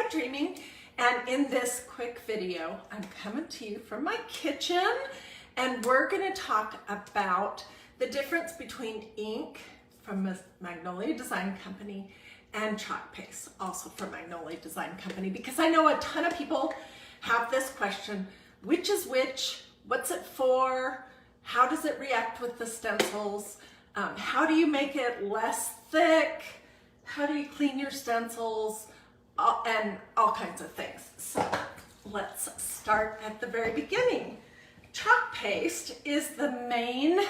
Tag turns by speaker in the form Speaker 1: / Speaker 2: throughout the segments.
Speaker 1: DiyDreaming, and in this quick video I'm coming to you from my kitchen, and we're going to talk about the difference between ink from Magnolia Design Company and chalk paste, also from Magnolia Design Company, because I know a ton of people have this question: which is which? What's it for? How does it react with the stencils? How do you make it less thick? How do you clean your stencils? And all kinds of things. So let's start at the very beginning. Chalk paste is the main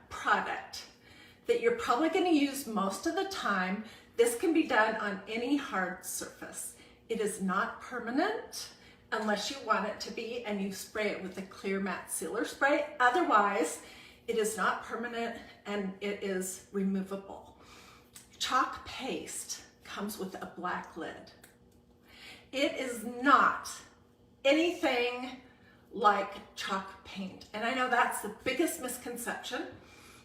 Speaker 1: product that you're probably going to use most of the time. This can be done on any hard surface. It is not permanent unless you want it to be, and you spray it with a clear matte sealer spray. Otherwise, it is not permanent and it is removable. Chalk paste comes with a black lid. It is not anything like chalk paint. And I know that's the biggest misconception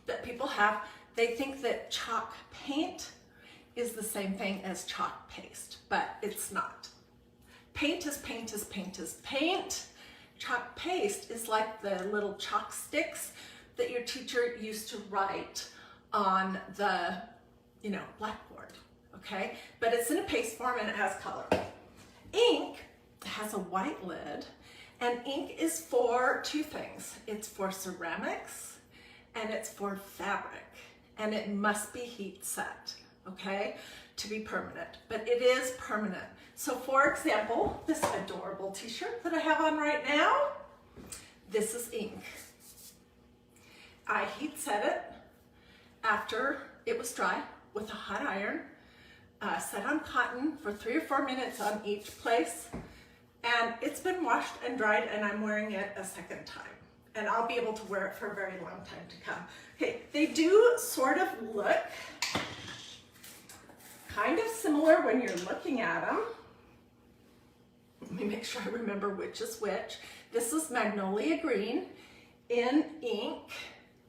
Speaker 1: that people have. They think that chalk paint is the same thing as chalk paste, but it's not. Paint is paint is paint is paint. Chalk paste is like the little chalk sticks that your teacher used to write on the, blackboard, okay? But it's in a paste form and it has color. Ink has a white lid, and ink is for two things. It's for ceramics and it's for fabric, and it must be heat set, okay, to be permanent, but it is permanent. So for example, this adorable t-shirt that I have on right now, this is ink. I heat set it after it was dry with a hot iron, set on cotton for 3 or 4 minutes on each place, and it's been washed and dried, and I'm wearing it a second time, and I'll be able to wear it for a very long time to come. Okay, they do sort of look kind of similar when you're looking at them. Let me make sure I remember which is which. This is Magnolia Green in ink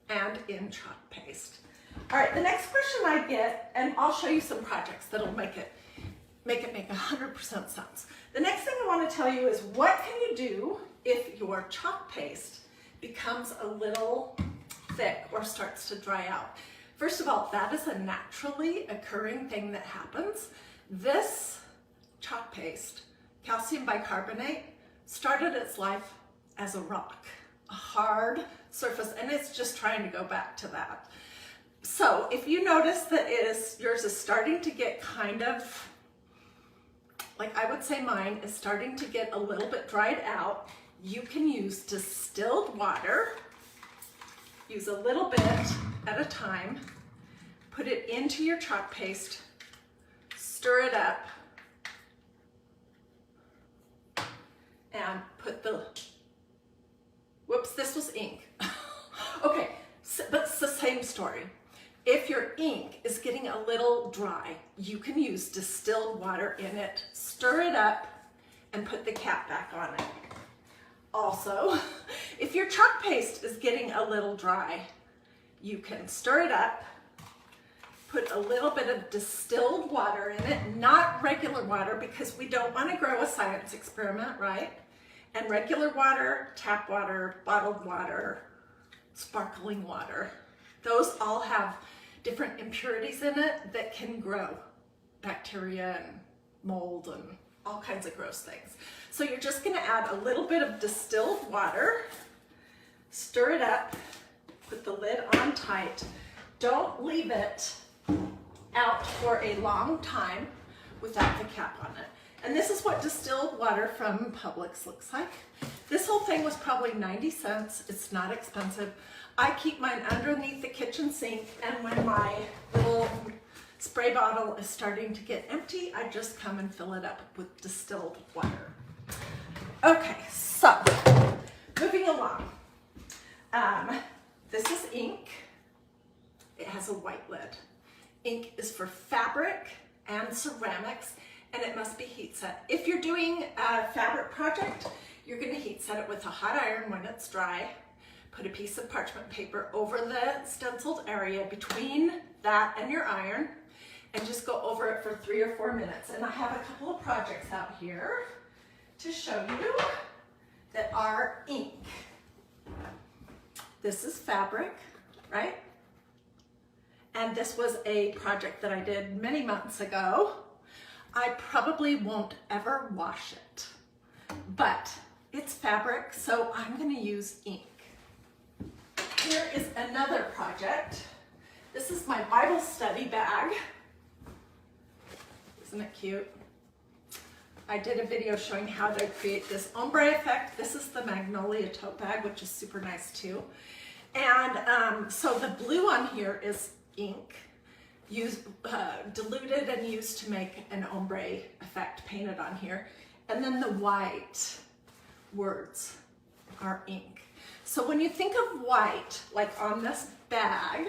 Speaker 1: and in chalk paste. All right, the next question I get, and I'll show you some projects that'll make it make 100% sense. The next thing I want to tell you is, what can you do if your chalk paste becomes a little thick or starts to dry out? First of all, that is a naturally occurring thing that happens. This chalk paste, calcium bicarbonate, started its life as a rock, a hard surface, and it's just trying to go back to that. So if you notice that yours is starting to get kind of, like I would say mine is starting to get a little bit dried out, you can use distilled water. Use a little bit at a time, put it into your chalk paste, stir it up, and put the, whoops, this was ink. Okay, so, but it's the same story. If your ink is getting a little dry, you can use distilled water in it, stir it up, and put the cap back on it. Also, if your chalk paste is getting a little dry, you can stir it up, put a little bit of distilled water in it, not regular water, because we don't want to grow a science experiment, right? And regular water, tap water, bottled water, sparkling water, those all have different impurities in it that can grow bacteria and mold and all kinds of gross things. So you're just going to add a little bit of distilled water, stir it up, put the lid on tight. Don't leave it out for a long time without the cap on it. And this is what distilled water from Publix looks like. This whole thing was probably 90 cents. It's not expensive. I keep mine underneath the kitchen sink, and when my little spray bottle is starting to get empty, I just come and fill it up with distilled water. Okay, so moving along. This is ink. It has a white lid. Ink is for fabric and ceramics, and it must be heat set. If you're doing a fabric project, you're going to heat set it with a hot iron when it's dry. Put a piece of parchment paper over the stenciled area between that and your iron, and just go over it for 3 or 4 minutes. And I have a couple of projects out here to show you that are ink. This is fabric, right? And this was a project that I did many months ago. I probably won't ever wash it, but it's fabric, so I'm gonna use ink. Here is another project. This is my Bible study bag. Isn't it cute? I did a video showing how to create this ombre effect. This is the Magnolia tote bag, which is super nice too. And so the blue on here is ink, diluted and used to make an ombre effect painted on here. And then the white words are ink. So when you think of white, like on this bag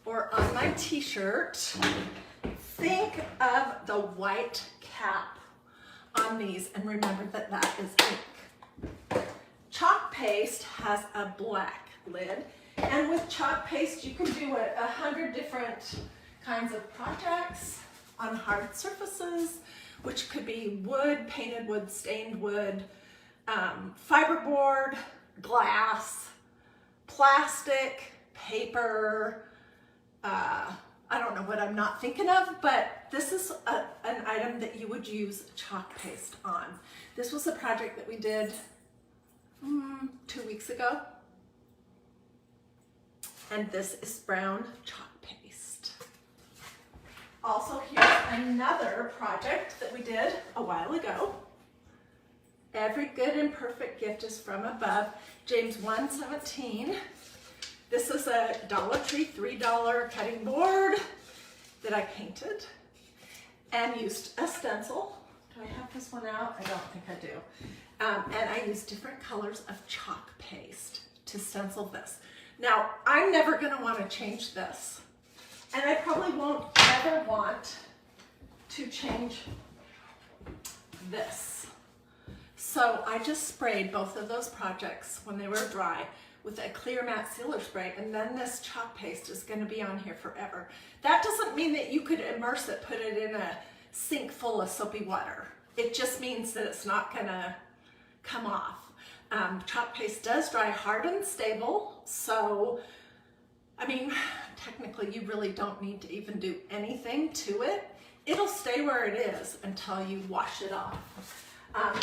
Speaker 1: or on my t-shirt, think of the white cap on these and remember that that is ink. Chalk paste has a black lid, and with chalk paste you can do 100 different kinds of projects on hard surfaces, which could be wood, painted wood, stained wood, fiberboard, glass, plastic, paper, I don't know what I'm not thinking of, but this is an item that you would use chalk paste on. This was a project that we did 2 weeks ago. And this is brown chalk paste. Also, here's another project that we did a while ago. Every good and perfect gift is from above. James 1:17. This is a Dollar Tree $3 cutting board that I painted and used a stencil. Do I have this one out? I don't think I do. And I used different colors of chalk paste to stencil this. Now, I'm never gonna wanna change this. And I probably won't ever want to change this. So I just sprayed both of those projects when they were dry with a clear matte sealer spray, and then this chalk paste is gonna be on here forever. That doesn't mean that you could immerse it, put it in a sink full of soapy water. It just means that it's not gonna come off. Chalk paste does dry hard and stable, so, I mean, technically you really don't need to even do anything to it. It'll stay where it is until you wash it off.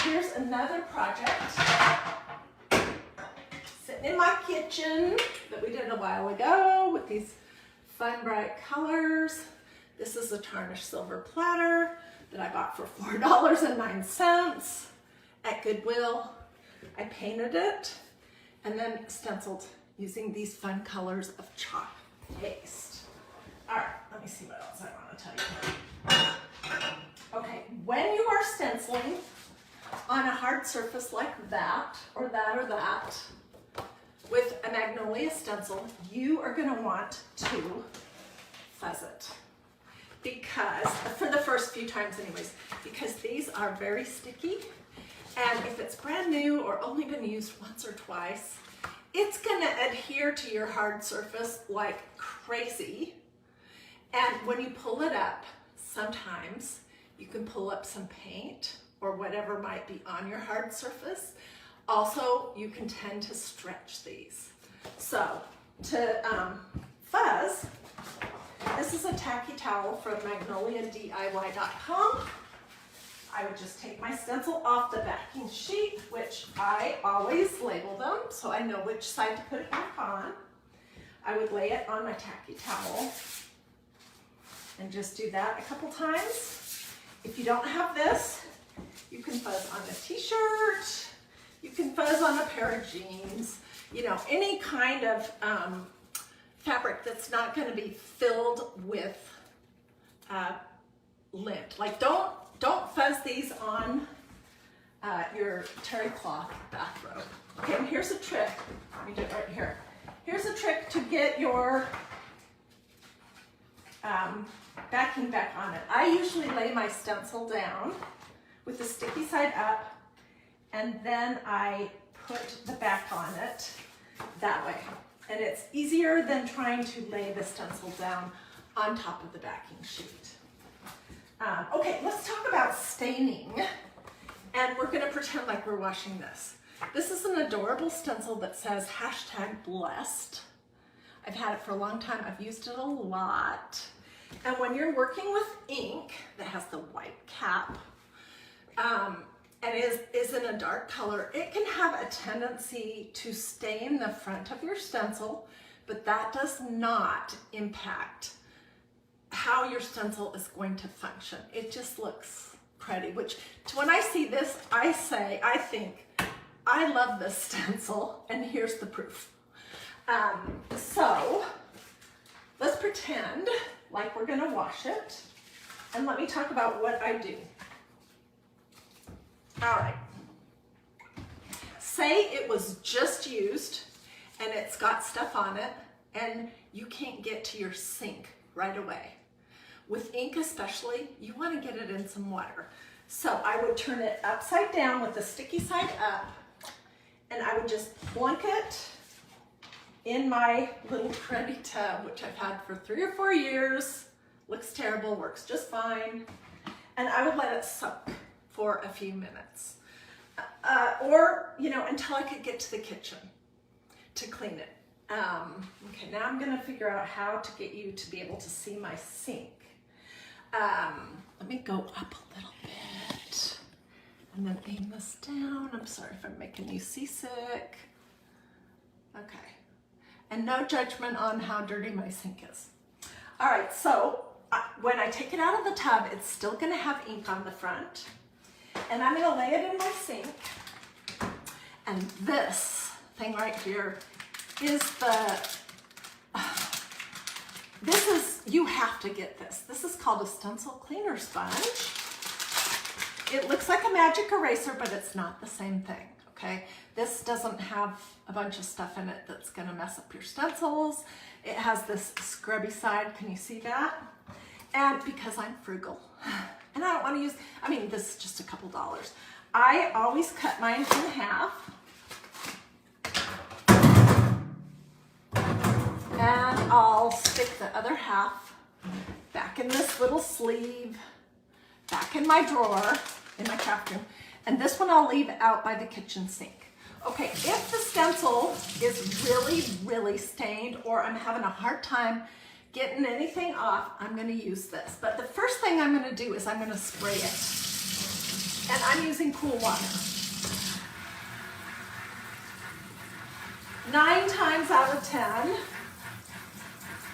Speaker 1: Here's another project sitting in my kitchen that we did a while ago with these fun bright colors. This is a tarnished silver platter that I bought for $4.09 at Goodwill. I painted it and then stenciled using these fun colors of chalk paste. All right, let me see what else I want to tell you. Okay, when you are stenciling on a hard surface like that, or that, or that, with a Magnolia stencil, you are going to want to fuzz it. Because, for the first few times anyways, because these are very sticky, and if it's brand new or only been used once or twice, it's going to adhere to your hard surface like crazy. And when you pull it up, sometimes you can pull up some paint or whatever might be on your hard surface. Also, you can tend to stretch these. So, to fuzz, this is a tacky towel from MagnoliaDIY.com. I would just take my stencil off the backing sheet, which I always label them, so I know which side to put it back on. I would lay it on my tacky towel and just do that a couple times. If you don't have this, you can fuzz on a t-shirt, you can fuzz on a pair of jeans, you know, any kind of fabric that's not going to be filled with lint. Like don't fuzz these on your terry cloth bathrobe. Okay, and here's a trick. Let me do it right here. Here's a trick to get your backing back on it. I usually lay my stencil down with the sticky side up, and then I put the back on it that way. And it's easier than trying to lay the stencil down on top of the backing sheet. Okay, let's talk about staining. And we're gonna pretend like we're washing this. This is an adorable stencil that says #blessed. I've had it for a long time. I've used it a lot. And when you're working with ink that has the white cap and is in a dark color, it can have a tendency to stain the front of your stencil, but that does not impact how your stencil is going to function. It just looks pretty, which when I see this, I think, I love this stencil, and here's the proof. So let's pretend like we're gonna wash it, and let me talk about what I do. All right, say it was just used and it's got stuff on it and you can't get to your sink right away. With ink especially, you want to get it in some water. So I would turn it upside down with the sticky side up, and I would just plunk it in my little cruddy tub, which I've had for 3 or 4 years. Looks terrible, works just fine. And I would let it soak for a few minutes. Or, you know, until I could get to the kitchen to clean it. Okay, now I'm gonna figure out how to get you to be able to see my sink. Let me go up a little bit and then aim this down. I'm sorry if I'm making you seasick. Okay, and no judgment on how dirty my sink is. All right, so when I take it out of the tub, it's still gonna have ink on the front, and I'm gonna lay it in my sink. And this thing right here is you have to get this. This is called a stencil cleaner sponge. It looks like a magic eraser, but it's not the same thing, okay? This doesn't have a bunch of stuff in it that's gonna mess up your stencils. It has this scrubby side, can you see that? And because I'm frugal, and I don't wanna use, I mean, this is just a couple dollars. I always cut mine in half. And I'll stick the other half back in this little sleeve, back in my drawer, in my craft room. And this one I'll leave out by the kitchen sink. Okay, if the stencil is really, really stained, or I'm having a hard time getting anything off, I'm gonna use this. But the first thing I'm gonna do is I'm gonna spray it. And I'm using cool water. 9 times out of 10,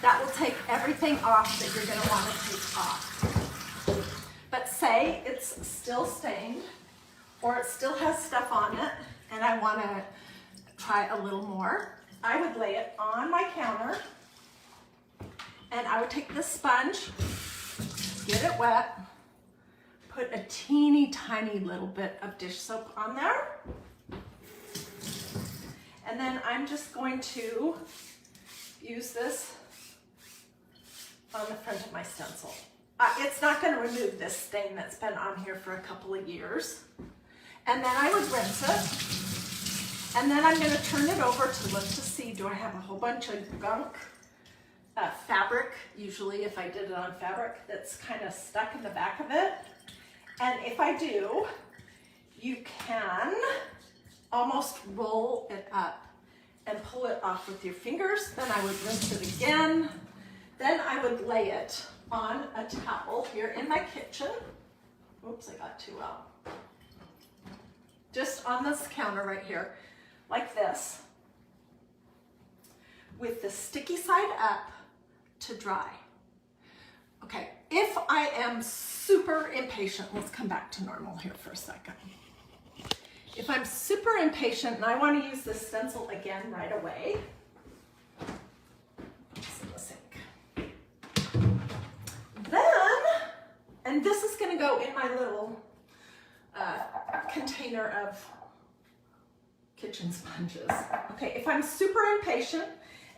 Speaker 1: that will take everything off that you're gonna wanna take off. But say it's still stained, or it still has stuff on it, and I wanna try a little more, I would lay it on my counter, and I would take this sponge, get it wet, put a teeny tiny little bit of dish soap on there, and then I'm just going to use this on the front of my stencil. It's not going to remove this stain that's been on here for a couple of years. And then I would rinse it. And then I'm going to turn it over to look to see, do I have a whole bunch of gunk fabric, usually if I did it on fabric, that's kind of stuck in the back of it. And if I do, you can almost roll it up and pull it off with your fingers. Then I would rinse it again. Then I would lay it on a towel here in my kitchen. Oops, I got too out. Just on this counter right here, like this, with the sticky side up to dry. Okay, if I am super impatient, let's come back to normal here for a second. If I'm super impatient and I want to use this stencil again right away, then, and this is going to go in my little container of kitchen sponges. Okay, if I'm super impatient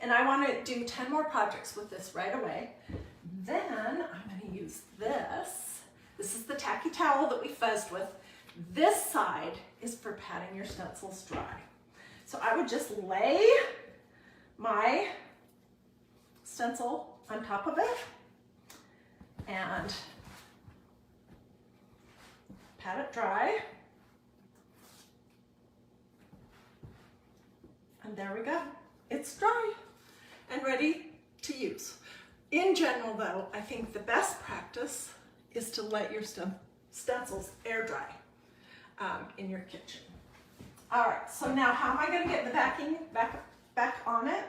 Speaker 1: and I want to do 10 more projects with this right away, then I'm going to use this. This is the tacky towel that we fuzzed with. This side is for patting your stencils dry. So I would just lay my stencil on top of it, and pat it dry. And there we go. It's dry and ready to use. In general though, I think the best practice is to let your stencils air dry in your kitchen. All right, so now how am I gonna get the backing back on it?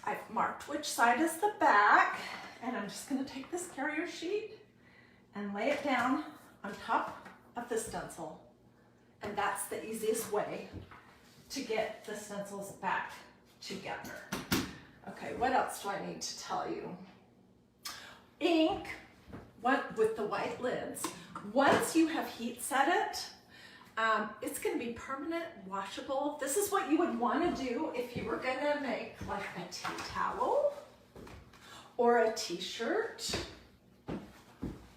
Speaker 1: I've marked which side is the back, and I'm just gonna take this carrier sheet and lay it down on top of the stencil. And that's the easiest way to get the stencils back together. Okay, what else do I need to tell you? Ink, with the white lids, once you have heat set it, it's gonna be permanent, washable. This is what you would wanna do if you were gonna make like a tea towel, or a t-shirt,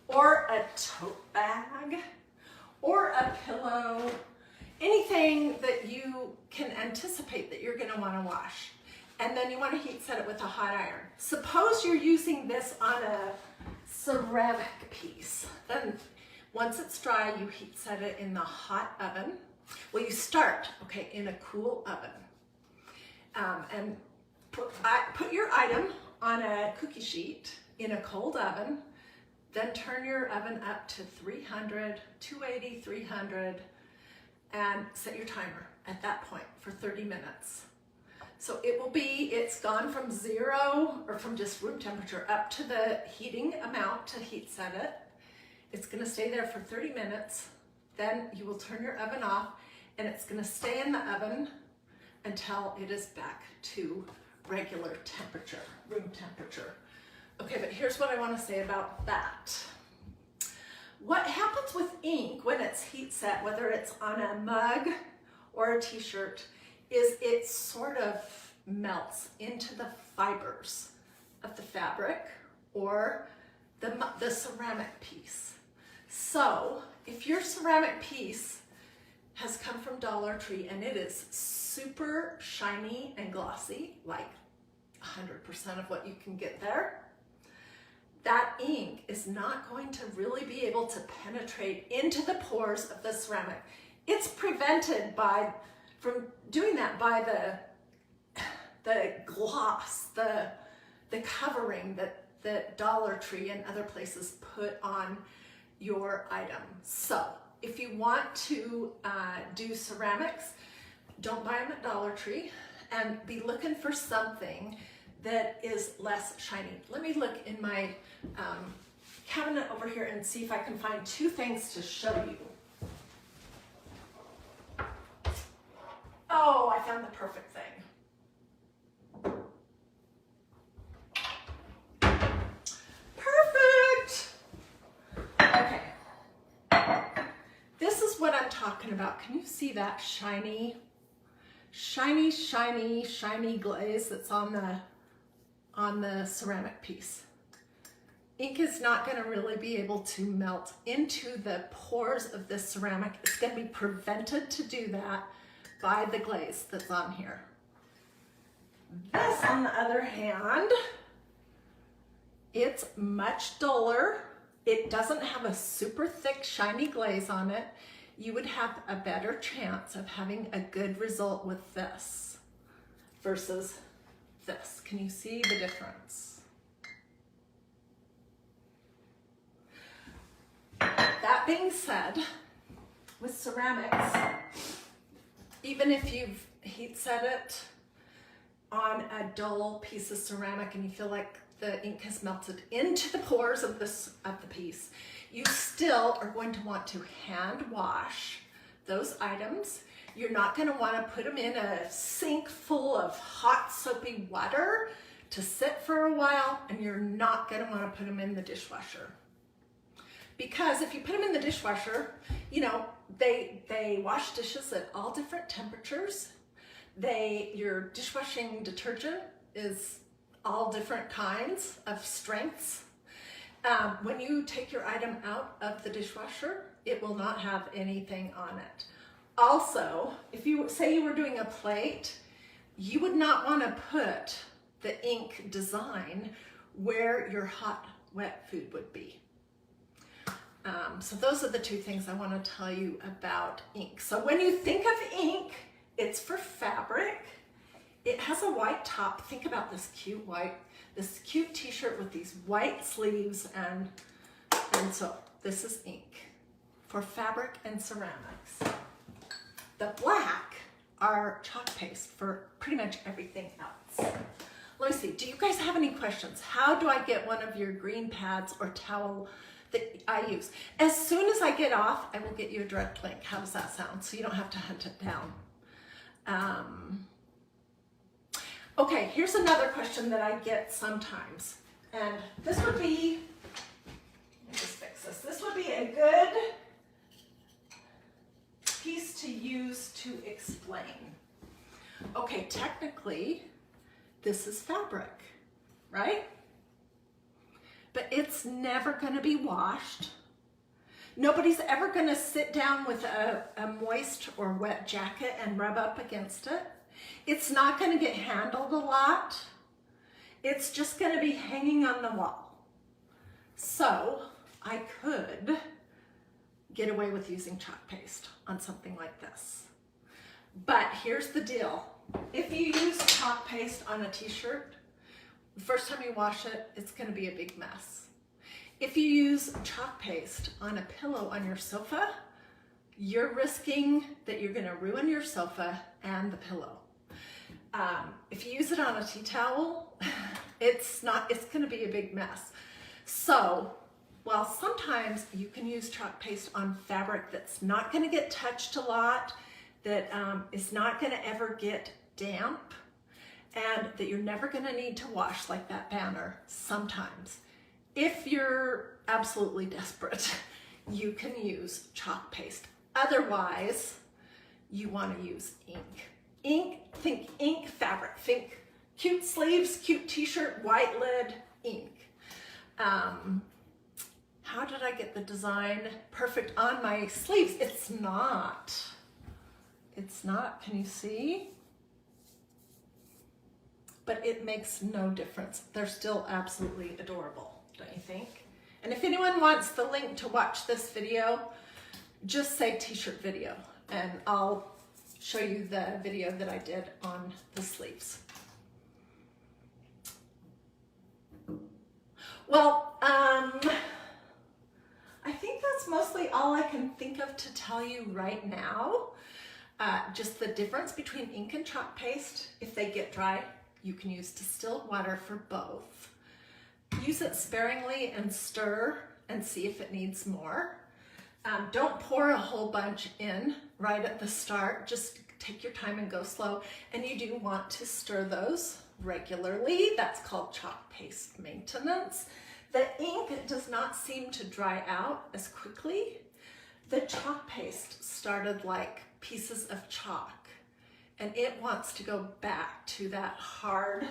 Speaker 1: or a tote bag, or a pillow, anything that you can anticipate that you're gonna wanna wash. And then you wanna heat set it with a hot iron. Suppose you're using this on a ceramic piece. Then once it's dry, you heat set it in the hot oven. Well, you start, okay, in a cool oven. And put your item on a cookie sheet in a cold oven, then turn your oven up to 300, 280, 300, and set your timer at that point for 30 minutes. So it's gone from 0 or from just room temperature up to the heating amount to heat set it. It's gonna stay there for 30 minutes. Then you will turn your oven off, and it's gonna stay in the oven until it is back to regular temperature, room temperature. Okay, but here's what I wanna say about that. What happens with ink when it's heat set, whether it's on a mug or a t-shirt, is it sort of melts into the fibers of the fabric or the ceramic piece. So if your ceramic piece has come from Dollar Tree and it is super shiny and glossy, like 100% of what you can get there, that ink is not going to really be able to penetrate into the pores of the ceramic. It's prevented from doing that by the gloss, the covering that Dollar Tree and other places put on your item. So if you want to do ceramics, don't buy them at Dollar Tree, and be looking for something that is less shiny. Let me look in my cabinet over here and see if I can find 2 things to show you. Oh, I found the perfect thing. Perfect! Okay. This is what I'm talking about. Can you see that shiny glaze that's on the ceramic piece? Ink is not going to really be able to melt into the pores of this ceramic. It's going to be prevented to do that by the glaze that's on here. This, on the other hand, it's much duller. It doesn't have a super thick, shiny glaze on it. You would have a better chance of having a good result with this versus this. Can you see the difference? That being said, with ceramics, even if you've heat set it on a dull piece of ceramic and you feel like the ink has melted into the pores of the piece, you still are going to want to hand wash those items. You're not going to want to put them in a sink full of hot soapy water to sit for a while, and you're not going to want to put them in the dishwasher. Because if you put them in the dishwasher, you know, they wash dishes at all different temperatures. Your dishwashing detergent is all different kinds of strengths. When you take your item out of the dishwasher, it will not have anything on it. Also, if you say you were doing a plate, you would not want to put the ink design where your hot wet food would be. So those are the two things I want to tell you about ink. So when you think of ink, it's for fabric. It has a white top. Think about this cute t-shirt with these white sleeves, and so this is ink for fabric and ceramics. The black are chalk paste for pretty much everything else. Let me see, do you guys have any questions? How do I get one of your green pads or towel that I use? As soon as I get off, I will get you a direct link. How does that sound? So you don't have to hunt it down. Okay, here's another question that I get sometimes. And this would be, let me just fix this. This would be a good piece to use to explain. Okay, technically, this is fabric, right? But it's never gonna be washed. Nobody's ever gonna sit down with a moist or wet jacket and rub up against it. It's not gonna get handled a lot. It's just gonna be hanging on the wall. So I could get away with using chalk paste on something like this. But here's the deal. If you use chalk paste on a t-shirt, the first time you wash it, it's gonna be a big mess. If you use chalk paste on a pillow on your sofa, you're risking that you're gonna ruin your sofa and the pillow. If you use it on a tea towel, it's gonna be a big mess. So, while sometimes you can use chalk paste on fabric that's not gonna get touched a lot, that is not gonna ever get damp, and that you're never gonna need to wash, like that banner sometimes. If you're absolutely desperate, you can use chalk paste. Otherwise, you wanna use ink. Ink, think ink fabric, think cute sleeves, cute t-shirt, white lid, ink. How did I get the design perfect on my sleeves? It's not, can you see? But it makes no difference. They're still absolutely adorable, don't you think? And if anyone wants the link to watch this video, just say t-shirt video, and I'll show you the video that I did on the sleeves. Well, I think that's mostly all I can think of to tell you right now. Just the difference between ink and chalk paste. If they get dry, you can use distilled water for both. Use it sparingly and stir and see if it needs more. Don't pour a whole bunch in right at the start. Just take your time and go slow. And you do want to stir those regularly. That's called chalk paste maintenance. The ink does not seem to dry out as quickly. The chalk paste started like pieces of chalk, and it wants to go back to that hard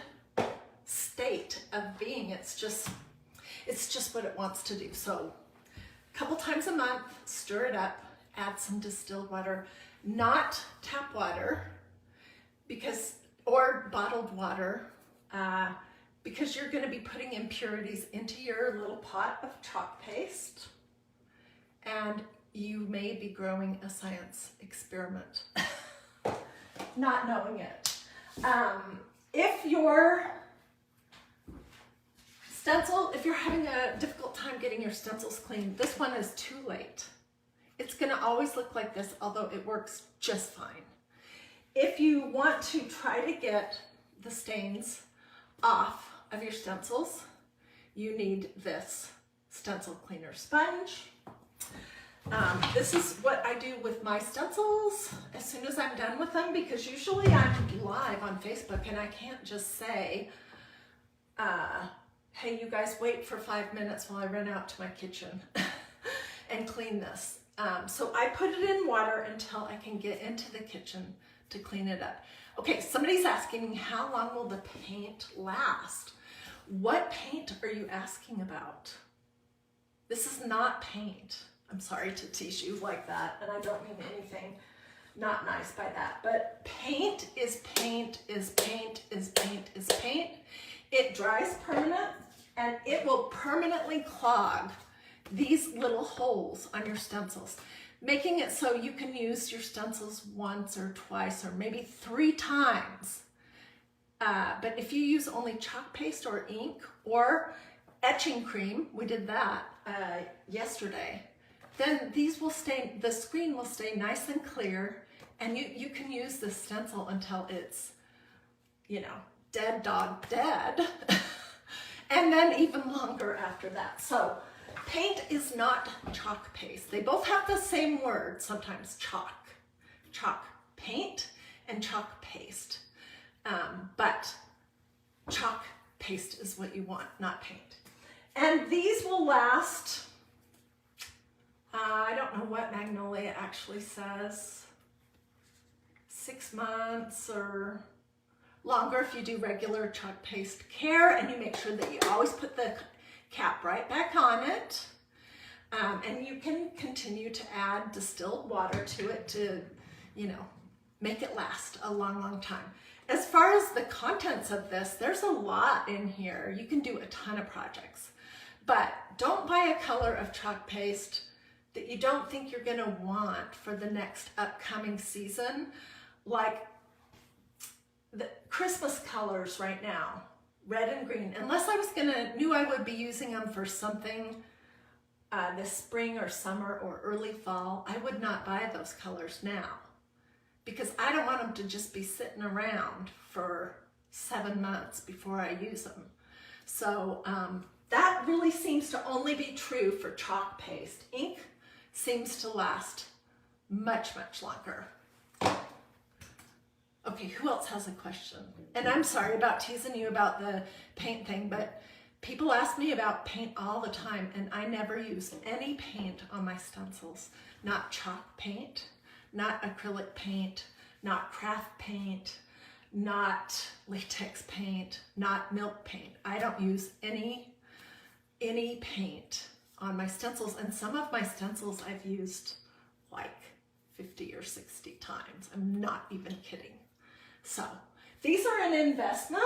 Speaker 1: state of being. It's just what it wants to do. So a couple times a month, stir it up, add some distilled water, not tap water, or bottled water, because you're going to be putting impurities into your little pot of chalk paste, and you may be growing a science experiment, not knowing it. If your stencil, if you're having a difficult time getting your stencils clean, this one is too late. It's going to always look like this, although it works just fine. If you want to try to get the stains off of your stencils, you need this stencil cleaner sponge. This is what I do with my stencils as soon as I'm done with them, because usually I'm live on Facebook and I can't just say, hey, you guys wait for 5 minutes while I run out to my kitchen and clean this. So I put it in water until I can get into the kitchen to clean it up. Okay, somebody's asking me, how long will the paint last? What paint are you asking about? This is not paint. I'm sorry to tease you like that, and I don't mean anything not nice by that, but paint is paint is paint is paint is paint. It dries permanent, and it will permanently clog these little holes on your stencils, making it so you can use your stencils once or twice or maybe 3 times. But if you use only chalk paste or ink or etching cream, we did that yesterday, then these will stay, the screen will stay nice and clear, and you can use the stencil until it's, you know, dead dog dead, and then even longer after that. So paint is not chalk paste. They both have the same word, sometimes chalk paint and chalk paste. But chalk paste is what you want, not paint. And these will last, I don't know what Magnolia actually says, 6 months or longer if you do regular chalk paste care, and you make sure that you always put the cap right back on it. And you can continue to add distilled water to it to, you know, make it last a long, long time. As far as the contents of this, there's a lot in here. You can do a ton of projects, but don't buy a color of chalk paste that you don't think you're gonna want for the next upcoming season. Like the Christmas colors right now, red and green, unless I knew I would be using them for something this spring or summer or early fall, I would not buy those colors now, because I don't want them to just be sitting around for 7 months before I use them. So that really seems to only be true for chalk paste. Ink seems to last much, much longer. Okay, who else has a question? And I'm sorry about teasing you about the paint thing, but people ask me about paint all the time, and I never use any paint on my stencils. Not chalk paint, not acrylic paint, not craft paint, not latex paint, not milk paint. I don't use any paint on my stencils, and some of my stencils I've used like 50 or 60 times. I'm not even kidding. So these are an investment,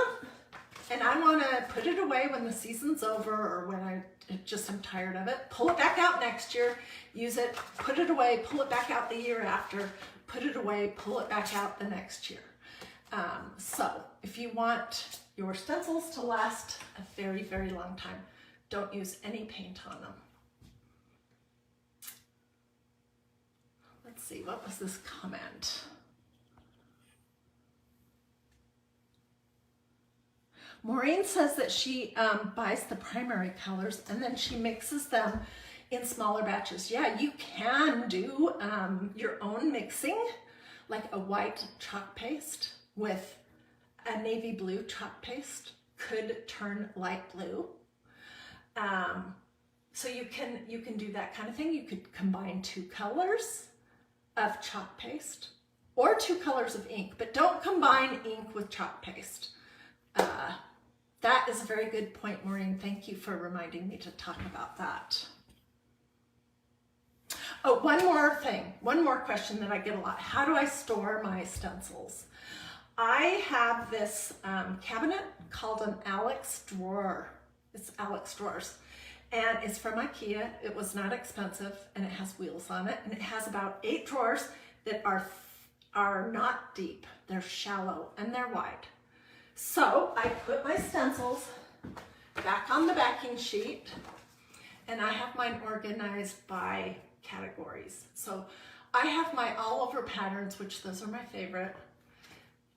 Speaker 1: and I want to put it away when the season's over, or when I just am tired of it. Pull it back out next year, use it, put it away, pull it back out the year after, put it away, pull it back out the next year. So if you want your stencils to last a very, very long time, don't use any paint on them. Let's see, what was this comment? Maureen says that she buys the primary colors and then she mixes them in smaller batches. Yeah, you can do your own mixing, like a white chalk paste with a navy blue chalk paste could turn light blue. So you can do that kind of thing. You could combine 2 colors of chalk paste or 2 colors of ink, but don't combine ink with chalk paste. That is a very good point, Maureen. Thank you for reminding me to talk about that. Oh, one more thing, one more question that I get a lot. How do I store my stencils? I have this cabinet called an Alex drawer. It's Alex drawers, and it's from IKEA. It was not expensive, and it has wheels on it, and it has about 8 drawers that are not deep. They're shallow and they're wide. So I put my stencils back on the backing sheet, and I have mine organized by categories. So I have my all over patterns, which those are my favorite,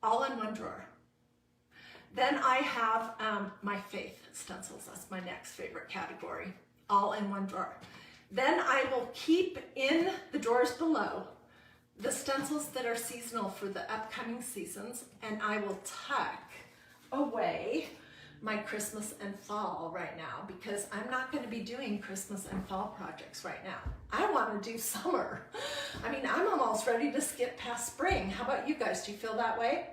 Speaker 1: all in one drawer. Then I have my faith stencils. That's my next favorite category, all in one drawer. Then I will keep in the drawers below the stencils that are seasonal for the upcoming seasons, and I will tuck away my Christmas and fall right now, because I'm not going to be doing Christmas and fall projects right now. I want to do summer. I mean, I'm almost ready to skip past spring. How about you guys? Do you feel that way?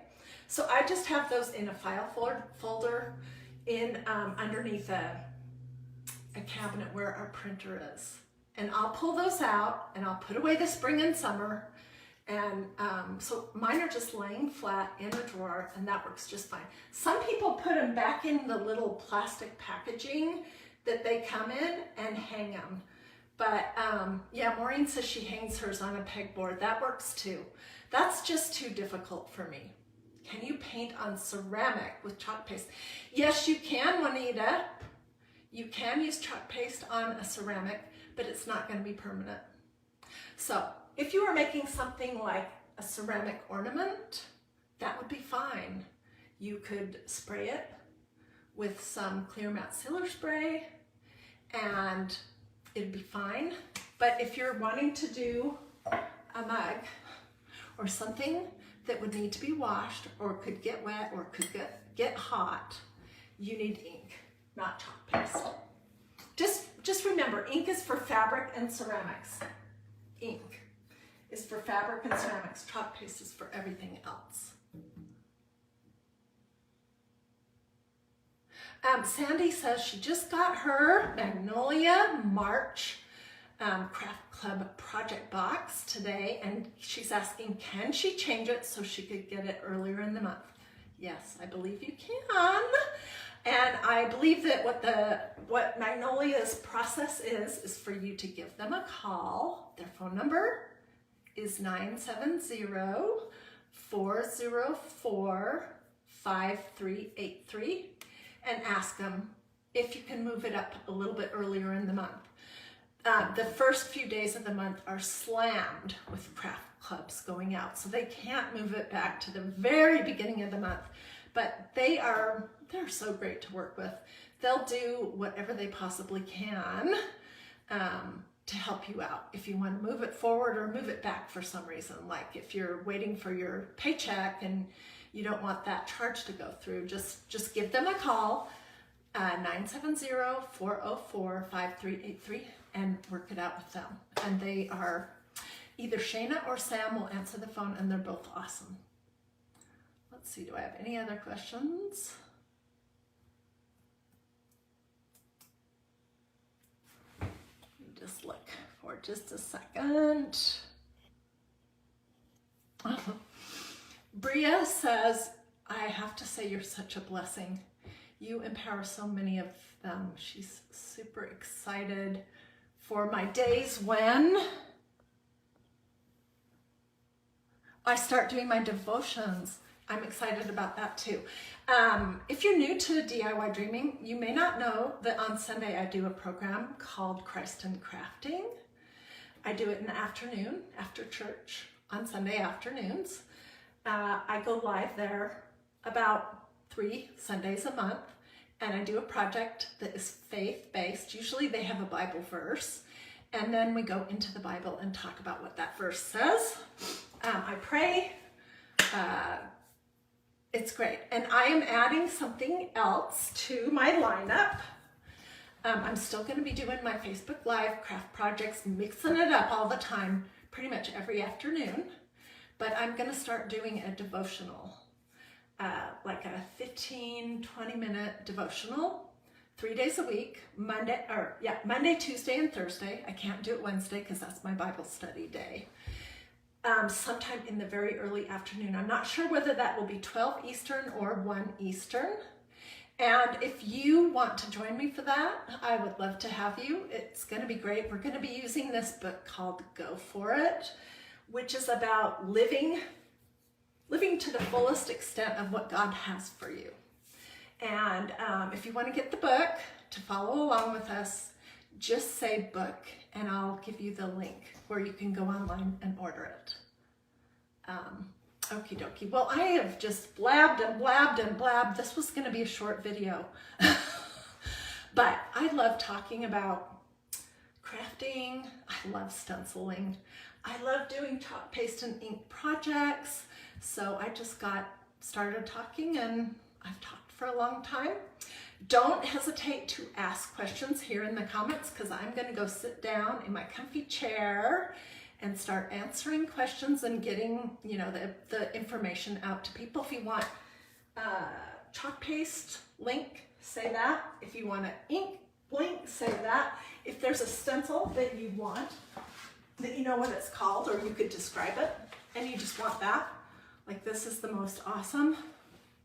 Speaker 1: So I just have those in a file folder in underneath a cabinet where our printer is. And I'll pull those out and I'll put away the spring and summer, And so mine are just laying flat in a drawer, and that works just fine. Some people put them back in the little plastic packaging that they come in and hang them. But yeah, Maureen says she hangs hers on a pegboard. That works too. That's just too difficult for me. Can you paint on ceramic with chalk paste? Yes, you can, Juanita. You can use chalk paste on a ceramic, but it's not going to be permanent. So if you were making something like a ceramic ornament, that would be fine. You could spray it with some clear matte sealer spray and it'd be fine. But if you're wanting to do a mug or something that would need to be washed or could get wet or could get hot, you need ink, not chalk paste. Just remember, ink is for fabric and ceramics. Ink is for fabric and ceramics. Chalk paste is for everything else. Sandy says she just got her Magnolia March Craft Club project box today, and she's asking, can she change it so she could get it earlier in the month? Yes, I believe you can. And I believe that what Magnolia's process is for you to give them a call. Their phone number is 970-404-5383, and ask them if you can move it up a little bit earlier in the month. The first few days of the month are slammed with craft clubs going out, so they can't move it back to the very beginning of the month. But they're so great to work with. They'll do whatever they possibly can to help you out. If you want to move it forward or move it back for some reason, like if you're waiting for your paycheck and you don't want that charge to go through, just give them a call, 970-404-5383, and work it out with them. And they are, either Shayna or Sam will answer the phone, and they're both awesome. Let's see, do I have any other questions? Let me just look for just a second. Bria says, I have to say you're such a blessing. You empower so many of them. She's super excited for my days when I start doing my devotions. I'm excited about that too. If you're new to DIY Dreaming, you may not know that on Sunday I do a program called Christ in Crafting. I do it in the afternoon after church on Sunday afternoons. I go live there about 3 Sundays a month, and I do a project that is faith-based. Usually they have a Bible verse, and then we go into the Bible and talk about what that verse says. I pray. It's great. And I am adding something else to my lineup. I'm still going to be doing my Facebook Live craft projects, mixing it up all the time, pretty much every afternoon. But I'm going to start doing a devotional, like a 15-20 minute devotional, 3 days a week, Monday, Tuesday, and Thursday. I can't do it Wednesday because that's my Bible study day. Sometime in the very early afternoon. I'm not sure whether that will be 12 Eastern or 1 Eastern. And if you want to join me for that, I would love to have you. It's going to be great. We're going to be using this book called Go For It, which is about living to the fullest extent of what God has for you. And if you want to get the book to follow along with us, just say book, and I'll give you the link where you can go online and order it. Okie dokie. Well, I have just blabbed and blabbed and blabbed. This was going to be a short video. But I love talking about crafting. I love stenciling. I love doing chalk paste and ink projects. So I just got started talking, and I've talked for a long time. Don't hesitate to ask questions here in the comments, because I'm going to go sit down in my comfy chair and start answering questions and getting, you know, the information out to people. If you want chalk paste link, say that. If you want an ink link, say that. If there's a stencil that you want, that you know what it's called, or you could describe it, and you just want that, like this is the most awesome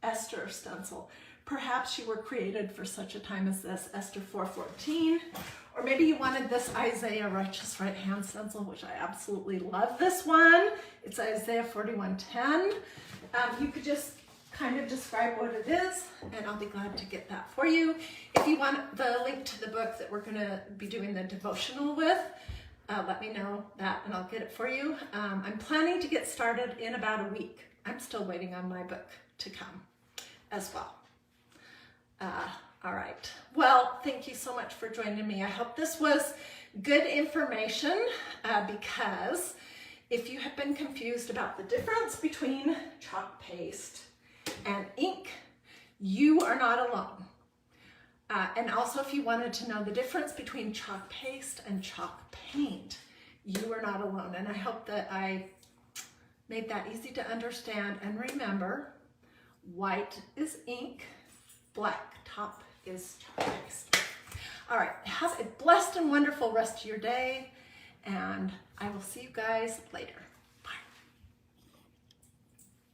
Speaker 1: Esther stencil. Perhaps you were created for such a time as this, Esther 4:14, or maybe you wanted this Isaiah Righteous Right Hand stencil, which I absolutely love this one. It's Isaiah 41:10. You could just kind of describe what it is, and I'll be glad to get that for you. If you want the link to the book that we're gonna be doing the devotional with, let me know that and I'll get it for you. I'm planning to get started in about a week. I'm still waiting on my book to come as well. All right. Well, thank you so much for joining me. I hope this was good information because if you have been confused about the difference between chalk paste and ink, you are not alone. And also if you wanted to know the difference between chalk paste and chalk paint, you are not alone. And I hope that I made that easy to understand. And remember, white is ink, black top is chalk paste. All right, have a blessed and wonderful rest of your day, and I will see you guys later.